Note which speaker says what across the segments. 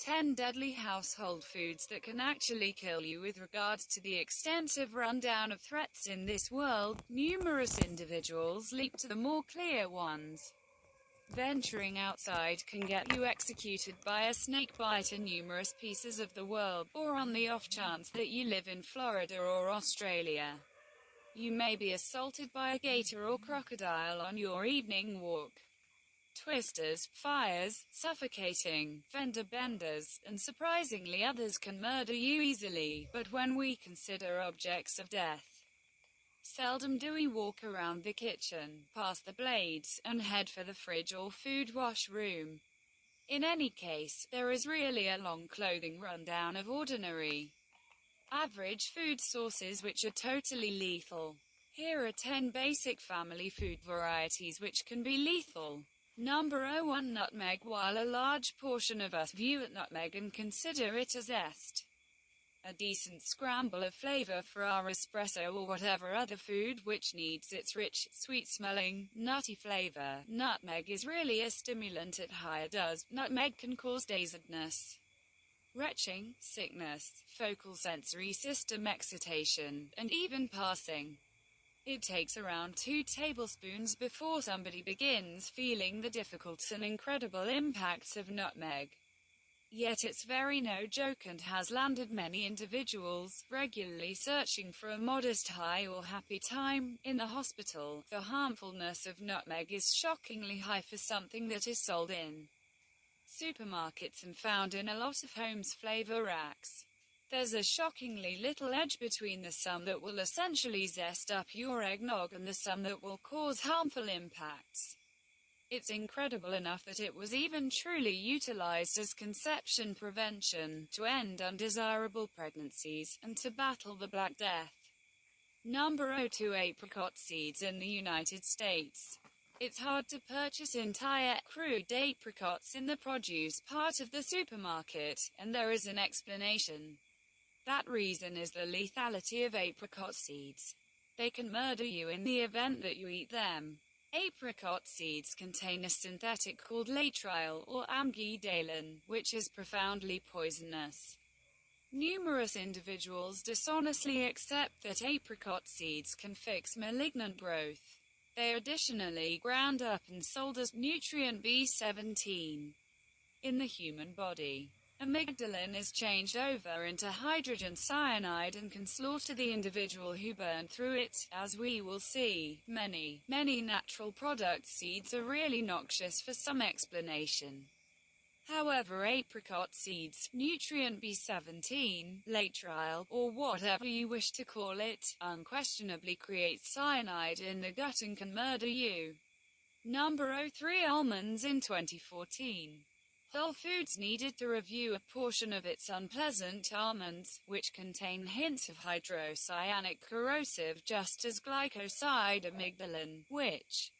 Speaker 1: 10 deadly household foods that can actually kill you. With regards to the extensive rundown of threats in this world, numerous individuals leap to the more clear ones. Venturing outside can get you executed by a snakebite in numerous pieces of the world, or on the off chance that you live in Florida or Australia, you may be assaulted by a gator or crocodile on your evening walk. Twisters, fires, suffocating, fender benders, and surprisingly others can murder you easily. But when we consider objects of death, seldom do we walk around the kitchen, past the blades, and head for the fridge or food wash room. In any case, there is really a long clothing rundown of ordinary, average food sources which are totally lethal. Here are 10 basic family food varieties which can be lethal. Number 1. Nutmeg. While a large portion of us view at nutmeg and consider it a zest, a decent scramble of flavor for our espresso or whatever other food which needs its rich, sweet-smelling, nutty flavor, nutmeg is really a stimulant at higher dose. Nutmeg can cause dazedness, retching, sickness, focal sensory system excitation, and even passing. It takes around 2 tablespoons before somebody begins feeling the difficult and incredible impacts of nutmeg. Yet it's very no joke and has landed many individuals, regularly searching for a modest high or happy time, in the hospital. The harmfulness of nutmeg is shockingly high for something that is sold in supermarkets and found in a lot of homes' flavor racks. There's a shockingly little edge between the some that will essentially zest up your eggnog and the some that will cause harmful impacts. It's incredible enough that it was even truly utilized as conception prevention, to end undesirable pregnancies, and to battle the Black Death. Number 2. Apricot seeds. In the United States, it's hard to purchase entire, crude apricots in the produce part of the supermarket, and there is an explanation. That reason is the lethality of apricot seeds. They can murder you in the event that you eat them. Apricot seeds contain a synthetic called laetrile or amygdalin, which is profoundly poisonous. Numerous individuals dishonestly accept that apricot seeds can fix malignant growth. They are additionally ground up and sold as nutrient B17. In the human body, amygdalin is changed over into hydrogen cyanide and can slaughter the individual who burned through it. As we will see, many natural product seeds are really noxious for some explanation. However, apricot seeds, nutrient B17, laetrile, or whatever you wish to call it, unquestionably creates cyanide in the gut and can murder you. Number 3. Almonds. In 2014, Whole Foods needed to review a portion of its unpleasant almonds, which contain hints of hydrocyanic corrosive just as glycoside amygdalin, which,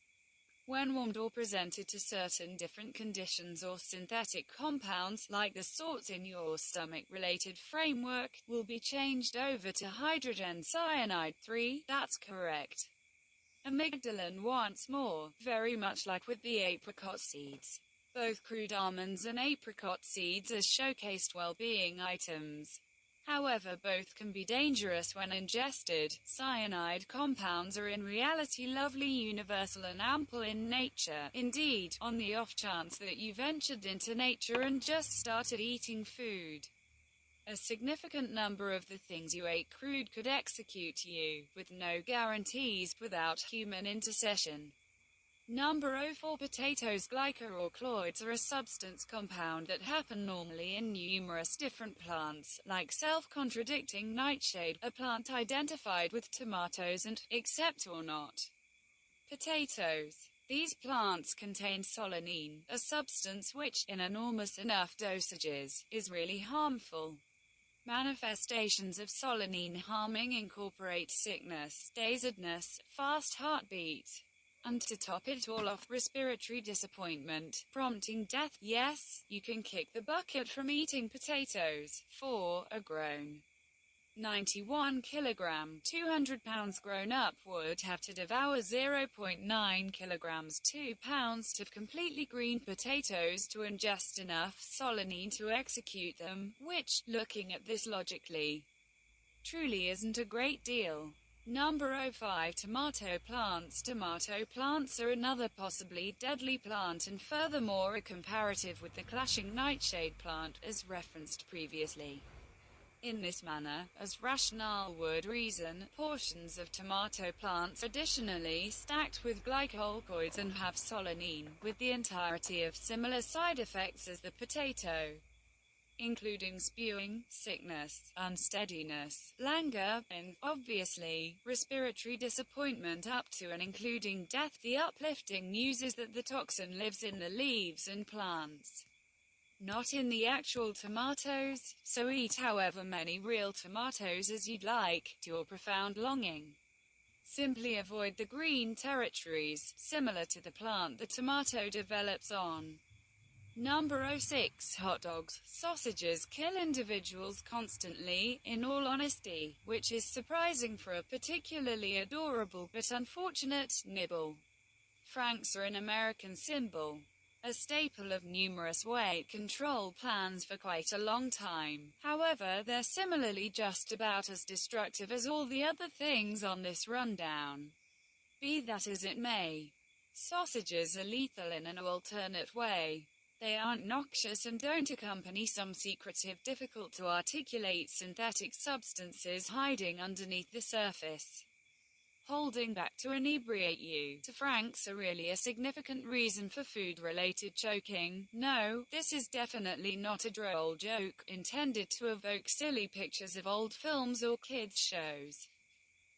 Speaker 1: when warmed or presented to certain different conditions or synthetic compounds, like the sorts in your stomach-related framework, will be changed over to hydrogen cyanide 3. That's correct. Amygdalin once more, very much like with the apricot seeds. Both crude almonds and apricot seeds are showcased well-being items. However, both can be dangerous when ingested. Cyanide compounds are in reality lovely, universal and ample in nature. Indeed, on the off chance that you ventured into nature and just started eating food, a significant number of the things you ate crude could execute you, with no guarantees, without human intercession. Number 4. Potatoes. Glycorocolloids are a substance compound that happen normally in numerous different plants, like self-contradicting nightshade, a plant identified with tomatoes and, except or not, potatoes. These plants contain solanine, a substance which, in enormous enough dosages, is really harmful. Manifestations of solanine harming incorporate sickness, dazedness, fast heartbeat, and to top it all off, respiratory disappointment, prompting death. Yes, you can kick the bucket from eating potatoes. 4. A grown 91 kg, 200 pounds grown up would have to devour 0.9 kilograms, 2 pounds of completely green potatoes to ingest enough solanine to execute them, which, looking at this logically, truly isn't a great deal. Number 05. Tomato plants. Tomato plants are another possibly deadly plant and furthermore a comparative with the clashing nightshade plant, as referenced previously. In this manner, as rationale would reason, portions of tomato plants additionally stacked with glycoalkaloids and have solanine, with the entirety of similar side effects as the potato, including spewing, sickness, unsteadiness, languor, and, obviously, respiratory disappointment up to and including death. The uplifting news is that the toxin lives in the leaves and plants, not in the actual tomatoes, so eat however many real tomatoes as you'd like, to your profound longing. Simply avoid the green territories, similar to the plant the tomato develops on. Number 06. Hot dogs. Sausages kill individuals constantly, in all honesty, which is surprising for a particularly adorable but unfortunate nibble. Franks are an American symbol, a staple of numerous weight control plans for quite a long time. However, they're similarly just about as destructive as all the other things on this rundown. Be that as it may, sausages are lethal in an alternate way. They aren't noxious and don't accompany some secretive, difficult-to-articulate synthetic substances hiding underneath the surface, holding back to inebriate you. To Franks are really a significant reason for food-related choking. No, this is definitely not a droll joke, intended to evoke silly pictures of old films or kids' shows.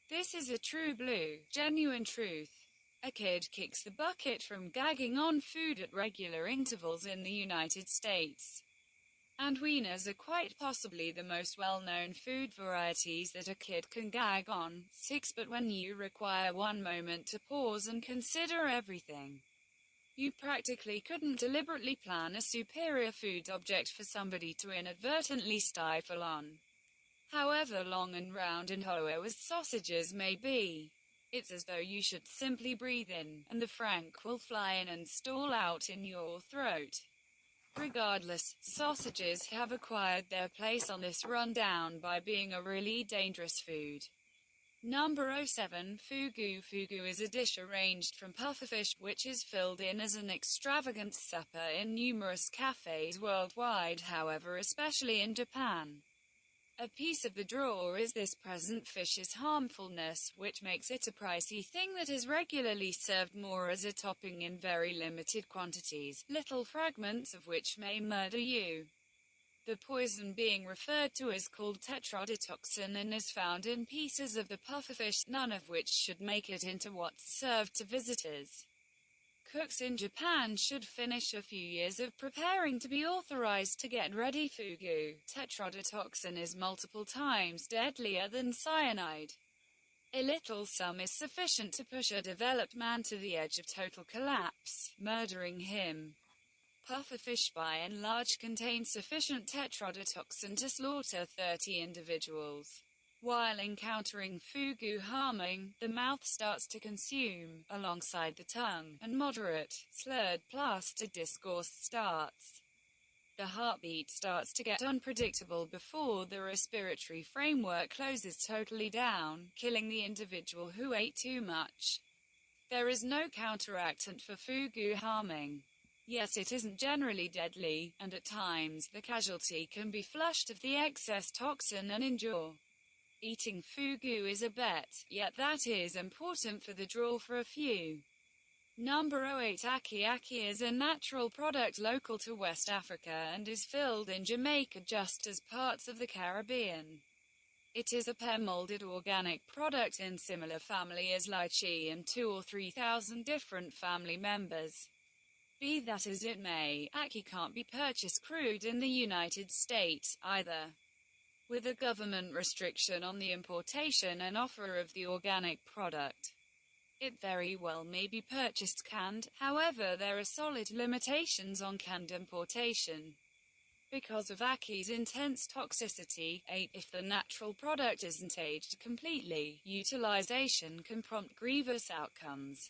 Speaker 1: This is a true blue, genuine truth. A kid kicks the bucket from gagging on food at regular intervals in the United States. And wieners are quite possibly the most well-known food varieties that a kid can gag on. 6. But when you require one moment to pause and consider everything, you practically couldn't deliberately plan a superior food object for somebody to inadvertently stifle on. However long and round and hollow as sausages may be, it's as though you should simply breathe in, and the frank will fly in and stall out in your throat. Regardless, sausages have acquired their place on this rundown by being a really dangerous food. Number 07. Fugu. Fugu is a dish arranged from pufferfish, which is filled in as an extravagant supper in numerous cafes worldwide, however especially in Japan. A piece of the draw is this present fish's harmfulness, which makes it a pricey thing that is regularly served more as a topping in very limited quantities, little fragments of which may murder you. The poison being referred to is called tetrodotoxin and is found in pieces of the pufferfish, none of which should make it into what's served to visitors. Cooks in Japan should finish a few years of preparing to be authorized to get ready fugu. Tetrodotoxin is multiple times deadlier than cyanide. A little sum is sufficient to push a developed man to the edge of total collapse, murdering him. Pufferfish by and large contain sufficient tetrodotoxin to slaughter 30 individuals. While encountering fugu harming, the mouth starts to consume, alongside the tongue, and moderate, slurred plastered discourse starts. The heartbeat starts to get unpredictable before the respiratory framework closes totally down, killing the individual who ate too much. There is no counteractant for fugu harming. Yes, it isn't generally deadly, and at times, the casualty can be flushed of the excess toxin and endure. Eating fugu is a bet, yet that is important for the draw for a few. Number 08. Ackee. Ackee is a natural product local to West Africa and is filled in Jamaica just as parts of the Caribbean. It is a pear-molded organic product in similar family as lychee and 2,000 or 3,000 different family members. Be that as it may, ackee can't be purchased crude in the United States, either, with a government restriction on the importation and offer of the organic product. It very well may be purchased canned, however there are solid limitations on canned importation. Because of ackie's intense toxicity. 8. If the natural product isn't aged completely, utilization can prompt grievous outcomes.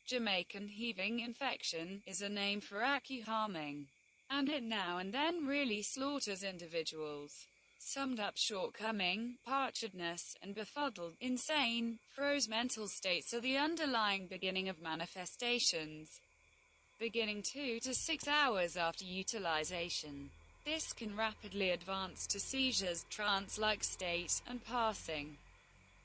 Speaker 1: Jamaican heaving infection is a name for ackie harming, and it now and then really slaughters individuals. Summed up: shortcoming, parchedness, and befuddled, insane, froze mental states are the underlying beginning of manifestations, beginning 2 to 6 hours after utilization. This can rapidly advance to seizures, trance-like state, and passing.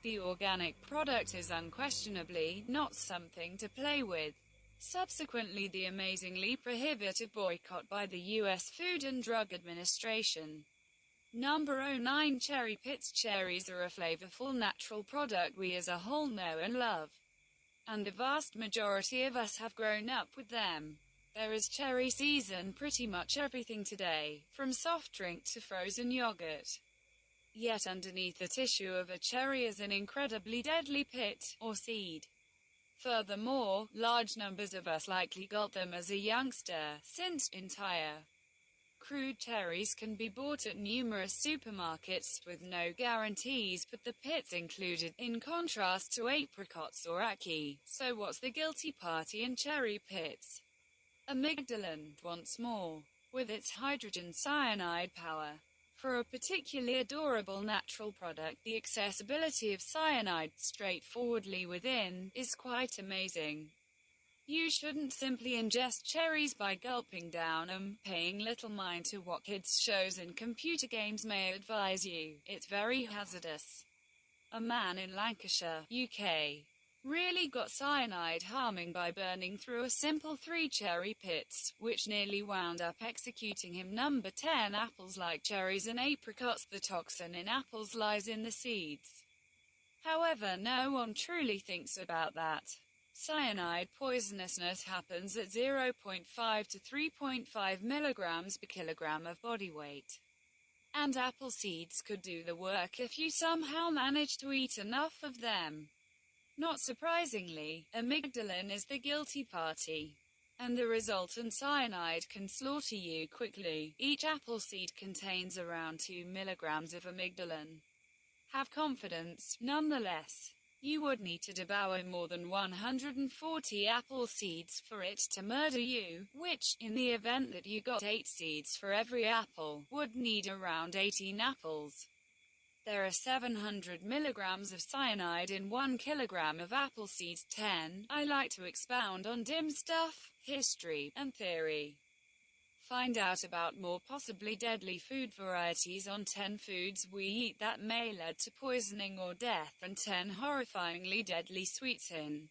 Speaker 1: The organic product is unquestionably not something to play with. Subsequently, the amazingly prohibitive boycott by the U.S. Food and Drug Administration. Number 09. Cherry pits. Cherries are a flavorful natural product we as a whole know and love, and the vast majority of us have grown up with them. There is cherry season pretty much everything today, from soft drink to frozen yogurt. Yet underneath the tissue of a cherry is an incredibly deadly pit, or seed. Furthermore, large numbers of us likely got them as a youngster, since entire crude cherries can be bought at numerous supermarkets, with no guarantees, but the pits included, in contrast to apricots or ackie. So what's the guilty party in cherry pits? Amygdalin, once more, with its hydrogen cyanide power. For a particularly adorable natural product, the accessibility of cyanide straightforwardly within is quite amazing. You shouldn't simply ingest cherries by gulping down them, paying little mind to what kids' shows and computer games may advise you. It's very hazardous. A man in Lancashire, UK, really got cyanide harming by burning through a simple 3 cherry pits, which nearly wound up executing him. Number 10. Apples. Like cherries and apricots, the toxin in apples lies in the seeds. However, no one truly thinks about that. Cyanide poisonousness happens at 0.5 to 3.5 milligrams per kilogram of body weight. And apple seeds could do the work if you somehow manage to eat enough of them. Not surprisingly, amygdalin is the guilty party, and the resultant cyanide can slaughter you quickly. Each apple seed contains around 2 milligrams of amygdalin. Have confidence, nonetheless. You would need to devour more than 140 apple seeds for it to murder you, which, in the event that you got 8 seeds for every apple, would need around 18 apples. There are 700 milligrams of cyanide in 1 kilogram of apple seeds. 10. I like to expound on dim stuff, history, and theory. Find out about more possibly deadly food varieties on 10 foods we eat that may lead to poisoning or death, and 10 horrifyingly deadly sweets in